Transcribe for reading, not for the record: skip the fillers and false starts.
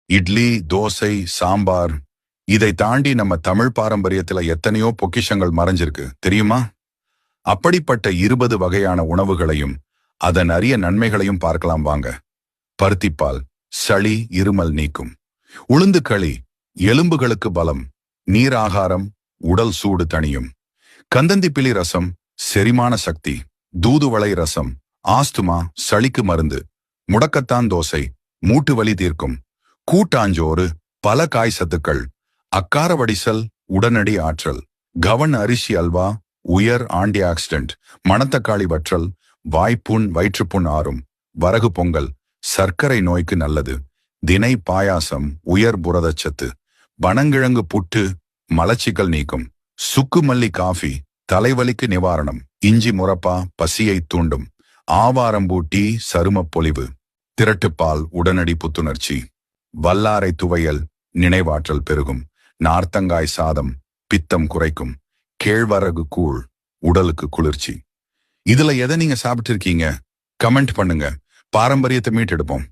இட்லி, தோசை, சாம்பார், இதை தாண்டி நம்ம தமிழ் பாரம்பரியத்துல எத்தனையோ பொக்கிஷங்கள் மறைஞ்சிருக்கு தெரியுமா? அப்படிப்பட்ட 20 வகையான உணவுகளையும் அதன் அரிய நன்மைகளையும் பார்க்கலாம் வாங்க. பருத்திப்பால் சளி இருமல் நீக்கும். உளுந்து களி எலும்புகளுக்கு பலம். நீர் ஆகாரம் உடல் சூடு தணியும். கந்தந்திப்பிலி ரசம் செரிமான சக்தி. தூதுவளை ரசம் ஆஸ்துமா சளிக்கு மருந்து. முடக்கத்தான் தோசை மூட்டு வலி தீர்க்கும். கூட்டாஞ்சோறு பல காய் சத்துக்கள். அக்கார வடிசல் உடனடி ஆற்றல். கவன் அரிசி அல்வா உயர் ஆன்டி ஆக்சிடென்ட். மணத்தக்காளி வற்றல் வாய்ப்புண் வயிற்றுப்புண் ஆறும். வரகு பொங்கல் சர்க்கரை நோய்க்கு நல்லது. தினை பாயாசம் உயர் புரதச்சத்து. பனங்கிழங்கு புட்டு மலச்சிக்கல் நீக்கும். சுக்குமல்லி காஃபி தலைவலிக்கு நிவாரணம். இஞ்சி முரப்பா பசியை தூண்டும். ஆவாரம்பூ டீ சருமப் பொலிவு. திரட்டுப்பால் உடனடி புத்துணர்ச்சி. வல்லாரை துவையல் நினைவாற்றல் பெருகும். நார்த்தங்காய் சாதம் பித்தம் குறைக்கும். கேழ்வரகு கூழ் உடலுக்கு குளிர்ச்சி. இதுல எதை நீங்க சாப்பிட்டு இருக்கீங்க? கமெண்ட் பண்ணுங்க. பாரம்பரியத்தை மீட்டெடுப்போம்.